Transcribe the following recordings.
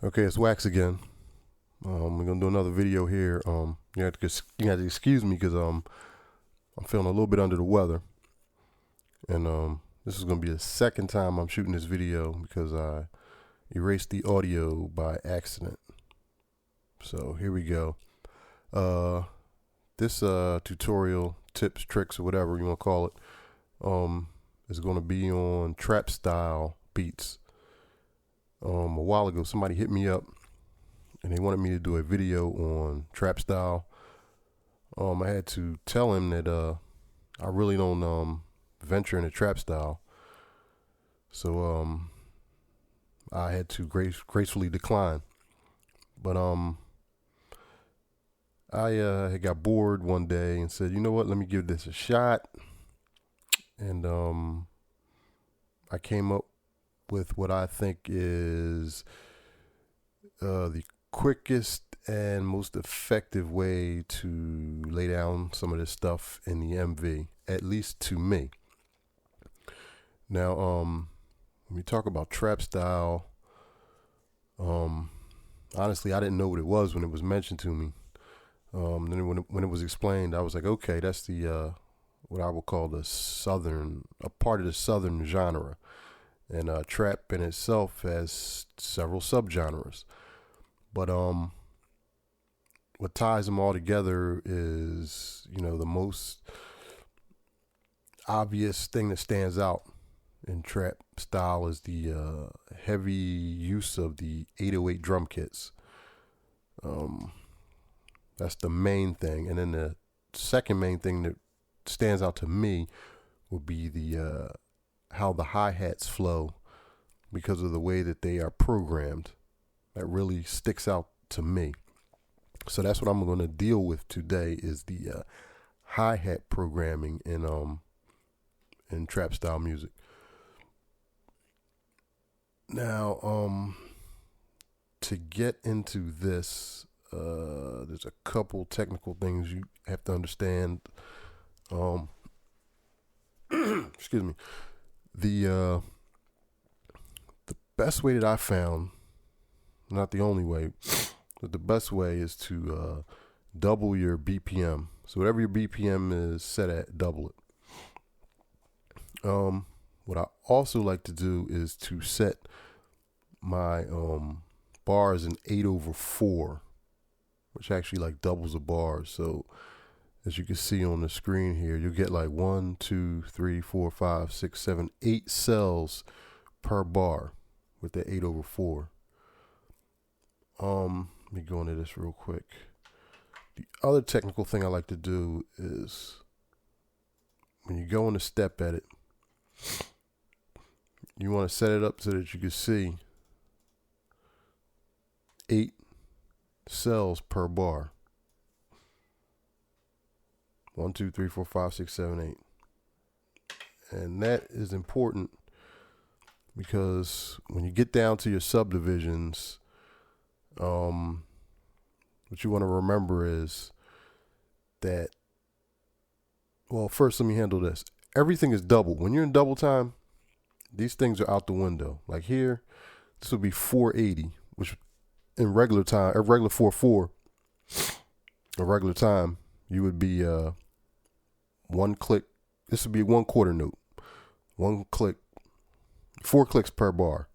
Okay, it's Wax again. We're gonna do another video here. You have to excuse me because I'm feeling a little bit under the weather, and this is gonna be the second time I'm shooting this video because I erased the audio by accident. So here we go. This tutorial, tips, tricks, or whatever you want to call it, is gonna be on trap style beats. A while ago, somebody hit me up and they wanted me to do a video on trap style. I had to tell him that I really don't venture into trap style, so I had to gracefully decline. But I had got bored one day and said, you know what, let me give this a shot. And I came up with what I think is the quickest and most effective way to lay down some of this stuff in the MV, at least to me. Now, when we talk about trap style, honestly, I didn't know what it was when it was mentioned to me. Then when it was explained, I was like, okay, that's the what I would call a part of the southern genre. And trap in itself has several subgenres. But what ties them all together is, the most obvious thing that stands out in trap style is the heavy use of the 808 drum kits. That's the main thing. And then the second main thing that stands out to me would be the how the hi-hats flow because of the way that they are programmed. That really sticks out to me. So that's what I'm going to deal with today is the hi-hat programming in trap style music. Now, to get into this, there's a couple technical things you have to understand. Excuse me. The best way that I found, not the only way, but the best way is to double your BPM. So whatever your BPM is set at, double it. What I also like to do is to set my bars in 8/4, which actually like doubles the bars. So as you can see on the screen here, you'll get like 1, 2, 3, 4, 5, 6, 7, 8 cells per bar with the 8/4. Let me go into this real quick. The other technical thing I like to do is when you go in to step edit, you want to set it up so that you can see 8 cells per bar. 1, 2, 3, 4, 5, 6, 7, 8. And that is important because when you get down to your subdivisions, what you want to remember is that, well, first let me handle this. Everything is double. When you're in double time, these things are out the window. Like here, this would be 480, which in regular time, a regular 4/4, a regular time, you would be one click. This would be 1/4 note, 1 click, 4 clicks per bar.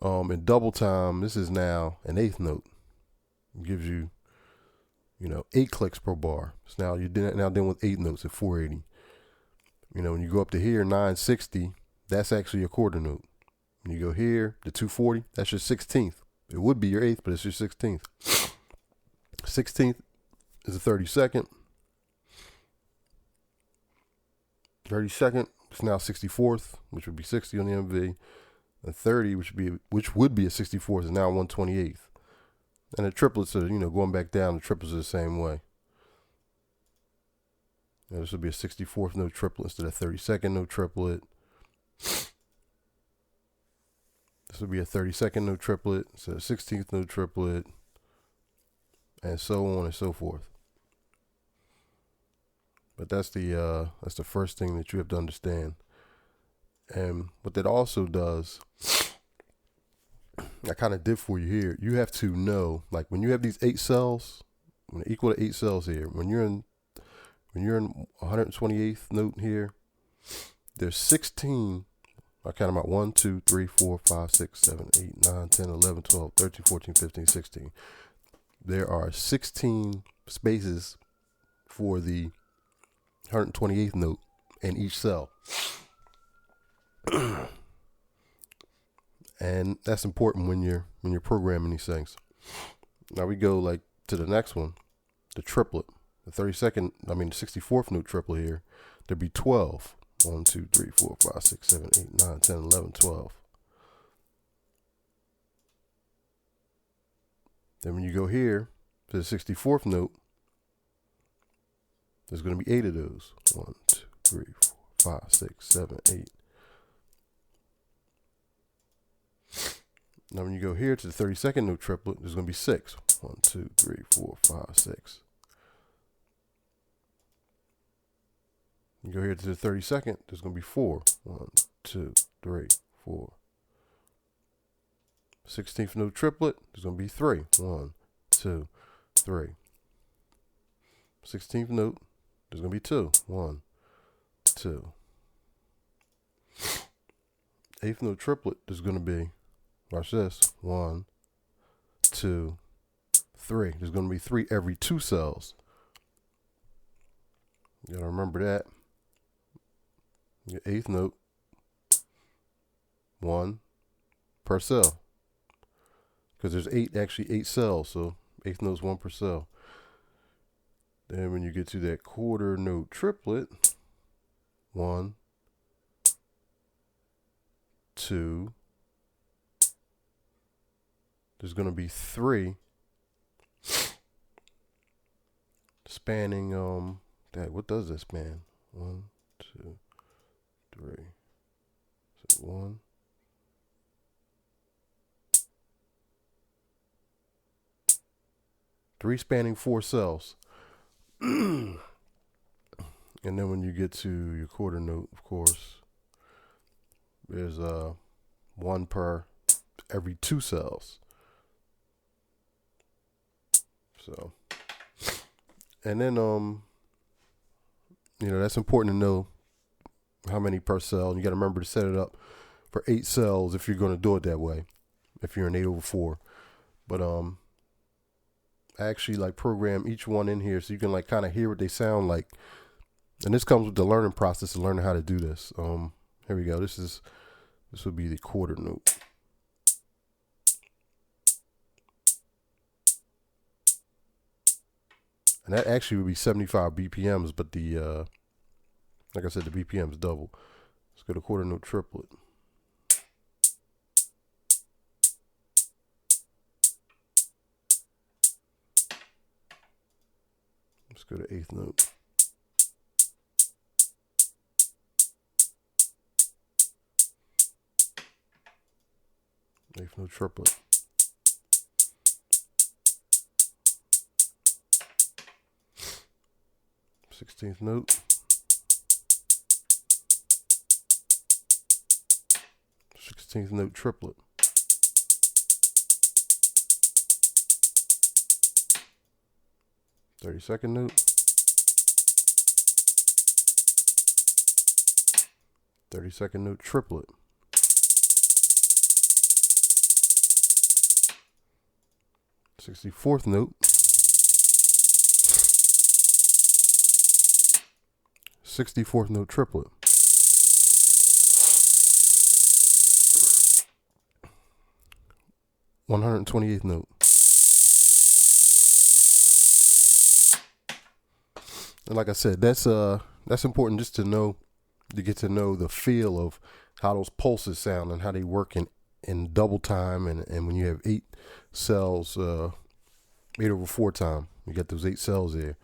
In double time, this is now an 1/8 note. It gives you, 8 clicks per bar. So now you're now dealing with 8 notes at 480. When you go up to here, 960, that's actually a 1/4 note. When you go here to 240, that's your 16th. It would be your 8th, but it's your 16th. 16th is a 32nd. 32nd is now 64th, which would be 60 on the MV. And 30, which would be a 64th, is now 128th. And the triplets are, going back down, the triplets are the same way. Now this would be a 64th note triplet instead of 32nd note triplet. This would be a 32nd note triplet instead of 16th note triplet, and so on and so forth. But that's the first thing that you have to understand. And what that also does I kind of did for you here. You have to know, like when you have these 8 cells, when they equal to 8 cells here, when you're in 128th note here, there's 16. I count them out: 1, 2, 3, 4, 5, 6, 7, 8, 9, 10, 11, 12, 13, 14, 15, 16. There are 16 spaces for the 128th note in each cell. And that's important when you're programming these things. Now we go like to the next one, the triplet. The 64th note triplet here. There'd be 12. 1, 2, 3, 4, 5, 6, 7, 8, 9, 10, 11, 12. Then when you go here to the 64th note, there's going to be 8 of those. 1, 2, 3, 4, 5, 6, 7, 8. Now when you go here to the 32nd note triplet, there's going to be 6. 1, 2, 3, 4, 5, 6. You go here to the 32nd, there's going to be 4. 1, 2, 3, 4. 16th note triplet, there's going to be 3. 1, 2, 3. 16th note, there's going to be 2. 1, 2. 8th note triplet, there's going to be, watch this, 1, 2, 3. There's going to be 3 every 2 cells. You got to remember that. Your 8th note, 1 per cell. Because there's 8 cells, so 8th note's 1 per cell. Then when you get to that quarter note triplet, 1, 2, there's going to be 3 spanning, what does this span? 1, 2, 3. So 1. 3 spanning 4 cells. And then when you get to your quarter note, of course, there's 1 per every 2 cells. So, and then that's important to know how many per cell. And you got to remember to set it up for 8 cells if you're going to do it that way. If you're in 8/4, but I actually like program each one in here so you can like kind of hear what they sound like. And this comes with the learning process of learning how to do this. Here we go. This would be the quarter note. And that actually would be 75 BPMs, but the like I said, the BPM's double. Let's go to quarter note triplet. Let's go to 8th note. Eighth note triplet. Sixteenth note. 16th note triplet. Thirty-second note. 32nd note triplet. 64th note. 64th note triplet. 128th note. And like I said, that's important just to know, to get to know the feel of how those pulses sound and how they work in double time, and when you have 8 cells, 8/4 time, you get those 8 cells there.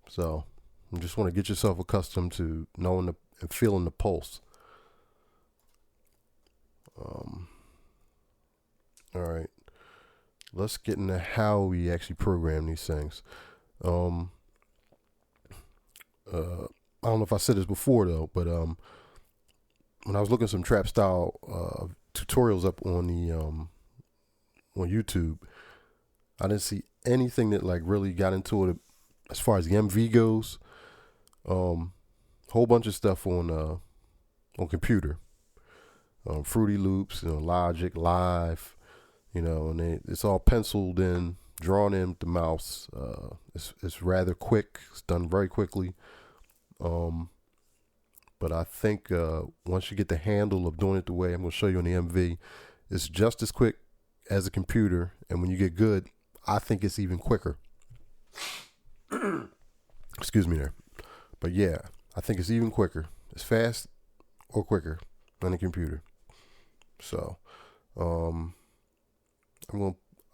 So you just want to get yourself accustomed to knowing and feeling the pulse. All right, let's get into how we actually program these things. I don't know if I said this before though, but when I was looking at some trap style tutorials up on the on YouTube. I didn't see anything that like really got into it as far as the MV goes. Whole bunch of stuff on computer. Fruity Loops, Logic, Live, and it's all penciled in, drawn in with the mouse. It's rather quick. It's done very quickly. But I think once you get the handle of doing it the way I'm going to show you on the MV, it's just as quick as a computer. And when you get good, I think it's even quicker. Excuse me there. But yeah, I think it's even quicker. It's fast or quicker than a computer. So, I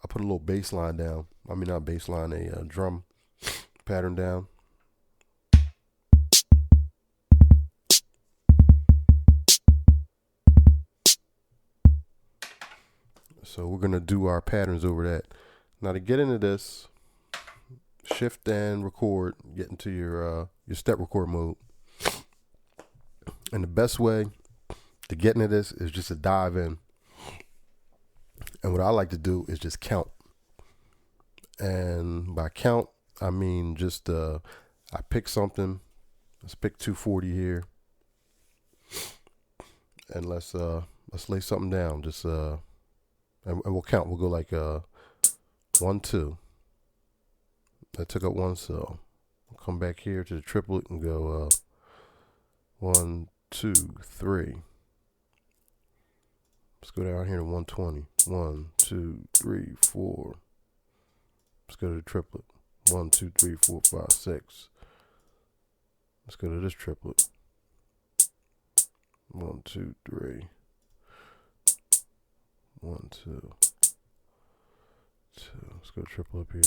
put a little bass line down. I mean, not bass line, a drum pattern down. So we're going to do our patterns over that. Now to get into this, shift and record, get into your step record mode. And the best way to get into this is just to dive in. And what I like to do is just count. And by count, I mean just I pick something. Let's pick 240 here. And let's lay something down. Just and we'll count. We'll go like 1, 2. That took up 1 cell. We'll come back here to the triplet and go 1, 2, 3. Let's go down here to 120. 1, 2, 3, 4. Let's go to the triplet. 1, 2, 3, 4, 5, 6. Let's go to this triplet. 1, 2, 3. 1, 2. 2. Let's go triple up here.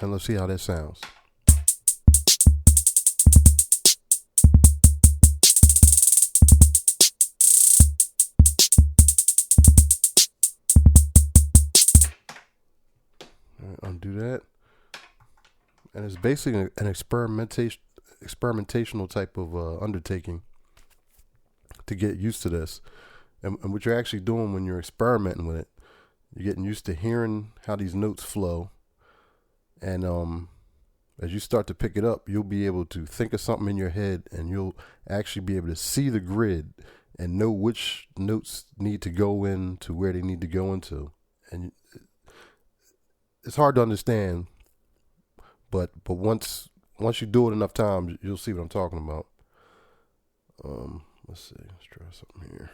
And let's see how that sounds. Undo that. And it's basically an experimentational type of undertaking to get used to this. And what you're actually doing when you're experimenting with it, you're getting used to hearing how these notes flow. And as you start to pick it up, you'll be able to think of something in your head, and you'll actually be able to see the grid and know which notes need to go in to where they need to go into. And it's hard to understand, but once you do it enough times, you'll see what I'm talking about. Let's see. Let's try something here.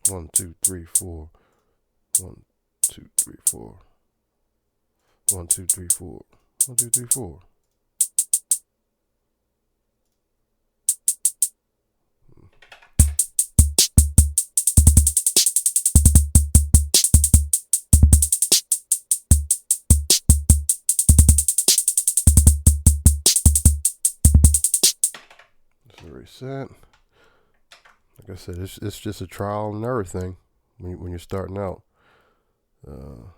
One, 2, 3, 4. 1, 2, 3, 4. 1, 2, 3, 4. 1, 2, 3, 4. This is reset. Like I said, it's just a trial and error thing when you're starting out. So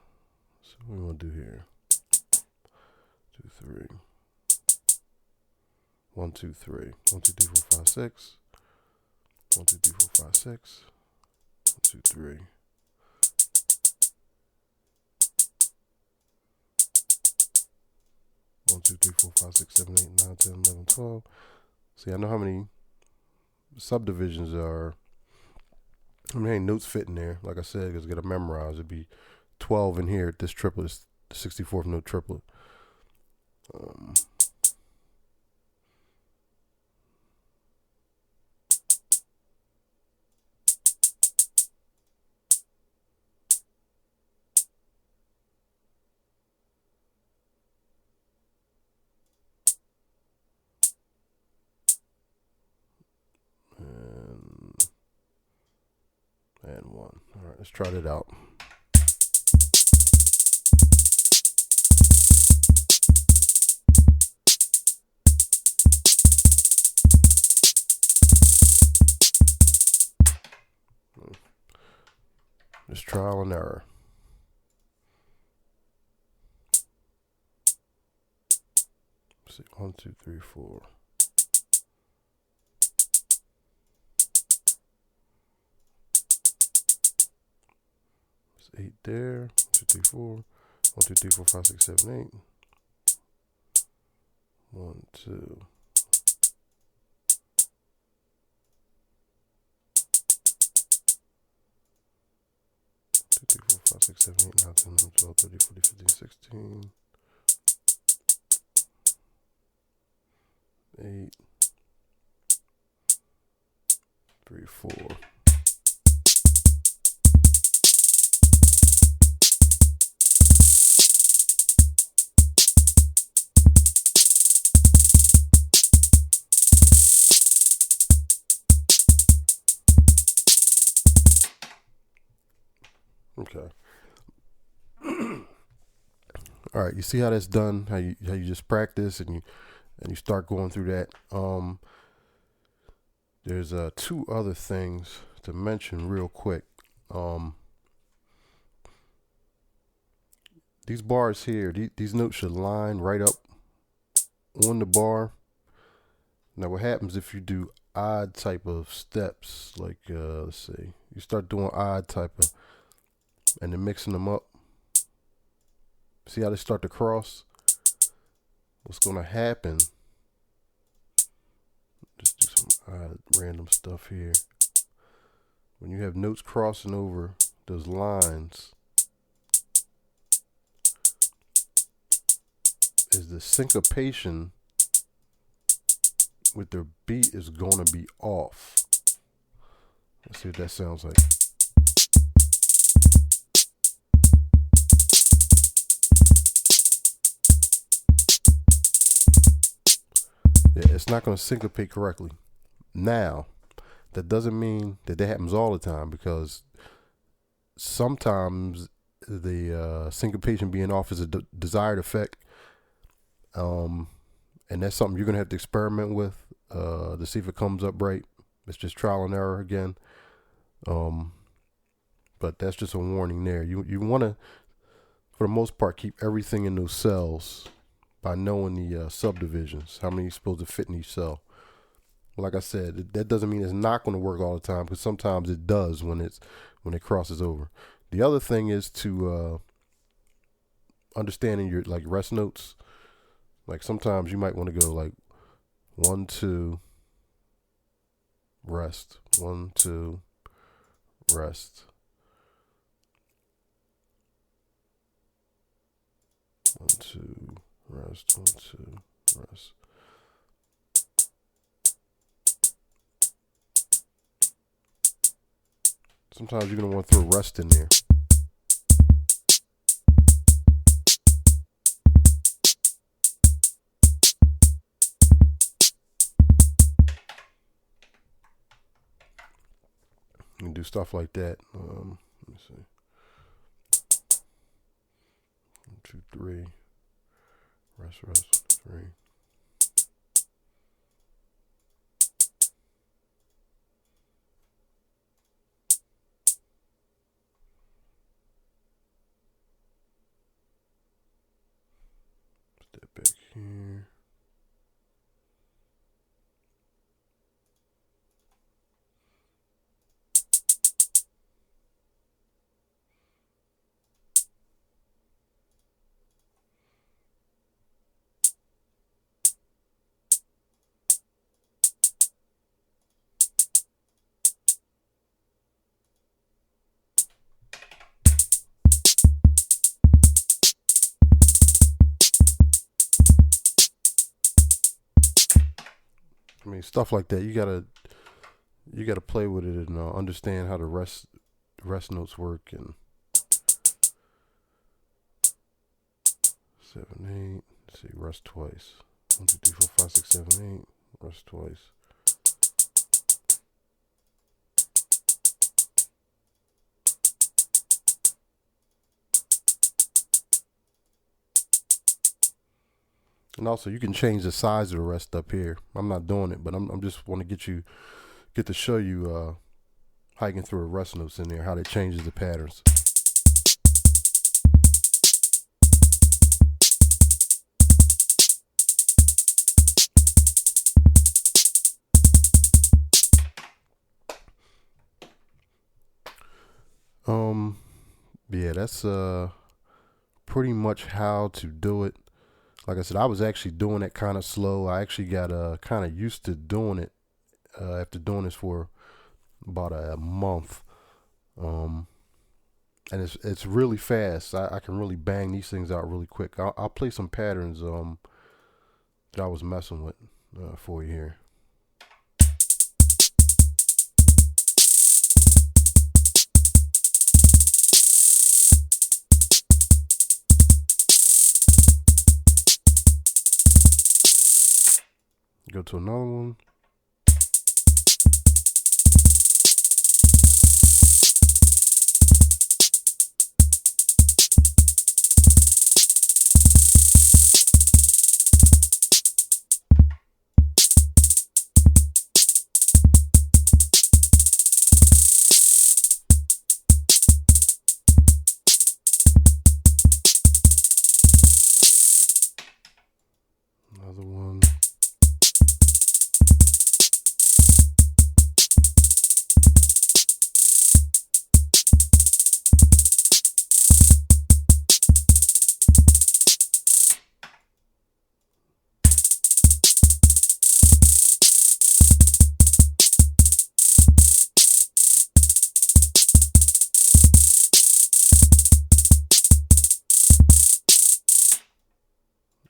what do we want to do here? 2, 3. 1, 2, 3. 1, 2, 3, 4, 5, 6. 1, 2, 3, 4, 5, 6. 1, 2, 3. One, 2, 3, 4, 5, 6, 7, 8, 9, 10, 11, 12. See, I know how many subdivisions are. How many notes fit in there? Like I said, because I got to memorize. It'd be 12 in here. This triplet is the 64th note triplet. And 1. All right, let's try that out. trial and error. Let's see, 1, 2, 3, 4. It's 8 there. 1, 2, 3, 4. 1, 2, 3, 4, 5, 6, 7, 8. 1, 2. 2, 3, 4, 5, 6, 7, 8, 9, 10, 11, 12, 13, 14, 15, 16. 8, 3, 4. Okay. All right, you see how that's done? How you just practice and you start going through that. There's 2 other things to mention real quick. These bars here, these notes should line right up on the bar. Now what happens if you do odd type of steps, like let's see, you start doing odd type of, and then mixing them up. See how they start to cross? What's gonna happen, just do some odd random stuff here. When you have notes crossing over those lines, is the syncopation with their beat is gonna be off. Let's see what that sounds like. Yeah, it's not going to syncopate correctly. Now, that doesn't mean that happens all the time, because sometimes the syncopation being off is a desired effect, and that's something you're going to have to experiment with to see if it comes up right. It's just trial and error again, but that's just a warning there. You want to, for the most part, keep everything in those cells by knowing the subdivisions, how many you're supposed to fit in each cell. Like I said, that doesn't mean it's not going to work all the time, because sometimes it does when it crosses over. The other thing is to understanding your like rest notes. Like sometimes you might want to go like 1, 2, rest, 1, 2, rest, 1, 2, rest, 1, 2, rest. Sometimes you're going to want to throw rest in there. You can do stuff like that. Let me see. 1, 2, 3. Rest, 3. Step back here. I mean, stuff like that. You gotta play with it and understand how the rest notes work. And 7, 8. Let's see, rest twice. 1, 2, 3, 4, 5, 6, 7, 8. Rest twice. And also, you can change the size of the rest up here. I'm not doing it, but I'm just want to get to show you how you can throw the rest notes in there, how that changes the patterns. Um, yeah, that's pretty much how to do it. Like I said, I was actually doing it kind of slow. I actually got kind of used to doing it after doing this for about a month. Um, and it's really fast. I can really bang these things out really quick. I'll play some patterns that I was messing with for you here. Go to another one. Another one.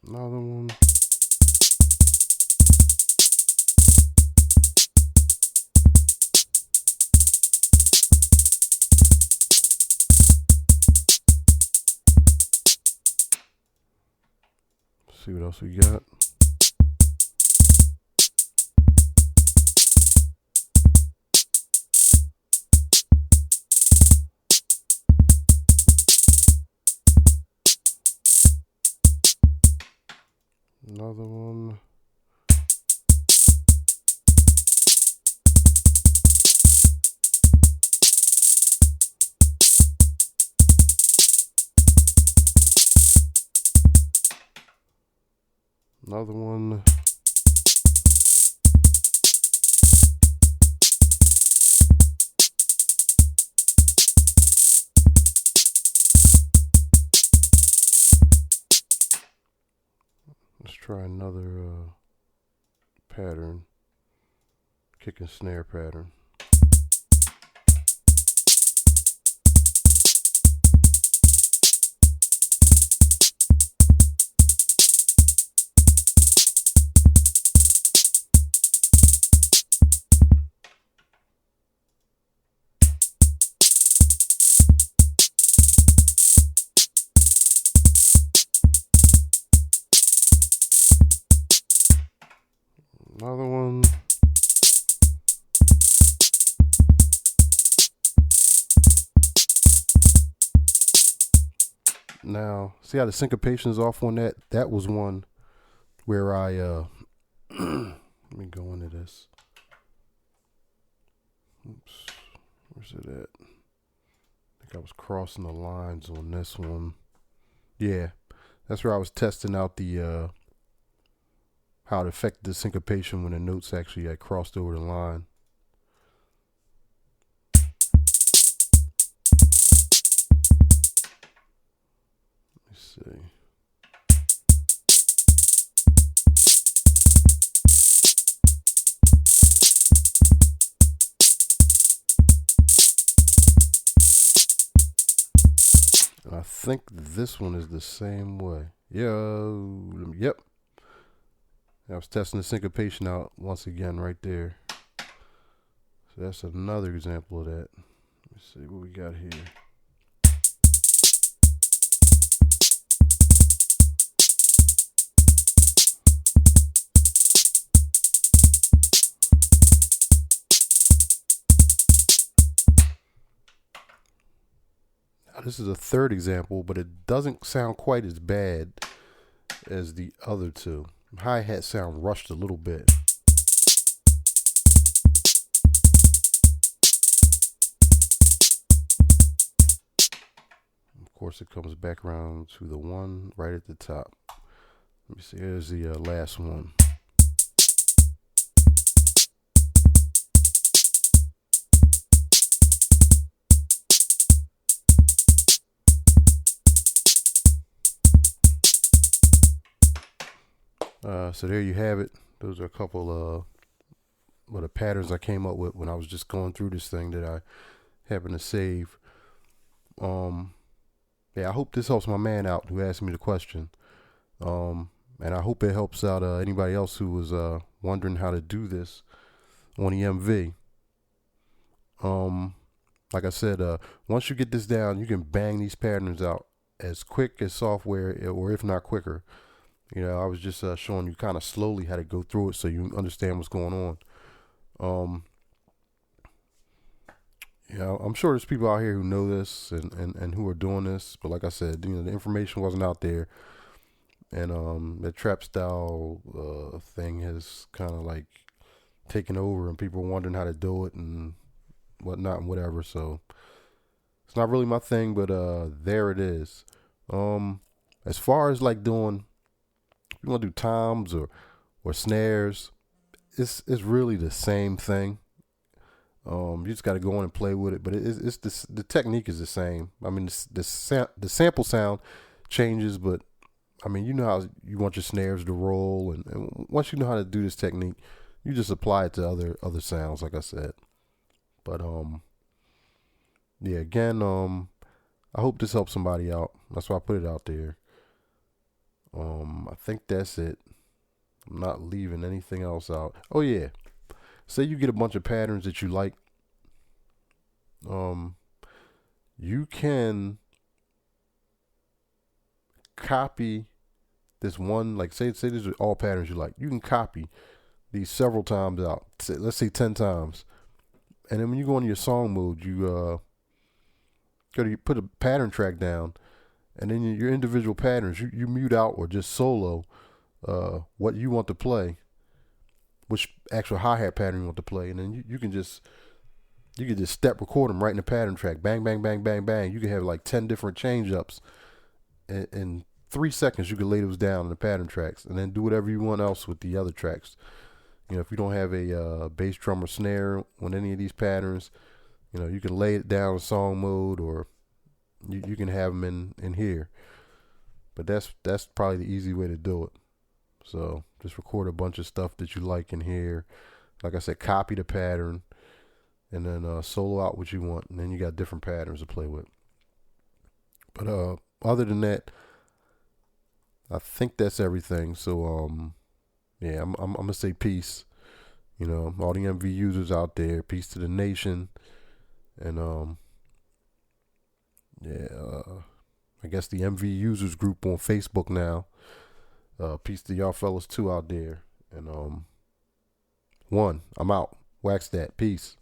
Another one. See what else we got. Another one. Another one. Let's try another pattern. Kick and snare pattern. Another one. Now, see how the syncopation is off on that? That was one where I let me go into this. Oops. Where's it at? I think I was crossing the lines on this one. Yeah. That's where I was testing out the how it affected the syncopation when the notes actually had crossed over the line. Let me see. And I think this one is the same way. Yep. I was testing the syncopation out once again right there. So that's another example of that. Let's see what we got here. Now, this is a third example, but it doesn't sound quite as bad as the other two. Hi-hat sound rushed a little bit. Of course, it comes back around to the one right at the top. Let me see. Here's the last one. So there you have it. Those are a couple of the patterns I came up with when I was just going through this thing that I happened to save. Yeah, I hope this helps my man out who asked me the question. And I hope it helps out anybody else who was wondering how to do this on the MV. Like I said, once you get this down, you can bang these patterns out as quick as software, or if not quicker. I was just showing you kind of slowly how to go through it so you understand what's going on. I'm sure there's people out here who know this and who are doing this, but like I said, the information wasn't out there, and the trap style thing has kind of like taken over, and people are wondering how to do it and whatnot and whatever. So it's not really my thing, but there it is. As far as like doing, if you want to do toms or snares, it's really the same thing. You just got to go in and play with it, but it's the technique is the same. I mean, the sample sound changes, but I mean, you know how you want your snares to roll, and once you know how to do this technique, you just apply it to other sounds, like I said. But yeah, again, I hope this helps somebody out. That's why I put it out there. I think that's it. I'm not leaving anything else out. Oh yeah, say you get a bunch of patterns that you like. You can copy this one, like say these are all patterns you like. You can copy these several times out. Let's say 10 times. And then when you go into your song mode, you put a pattern track down, and then your individual patterns, you mute out or just solo what you want to play, which actual hi-hat pattern you want to play, and then you can just step record them right in the pattern track. Bang, bang, bang, bang, bang. You can have like 10 different change ups. In 3 seconds, you can lay those down in the pattern tracks, and then do whatever you want else with the other tracks. If you don't have a bass drum or snare on any of these patterns, you can lay it down in song mode, or you can have them in here. But that's probably the easy way to do it. So just record a bunch of stuff that you like in here. Like I said, copy the pattern, and then solo out what you want, and then you got different patterns to play with. But other than that, I think that's everything. So yeah, I'm gonna say peace. All the MV users out there, peace to the nation, and yeah, I guess the MV users group on Facebook now. Peace to y'all fellas too out there, and I'm out. Wax that. Peace.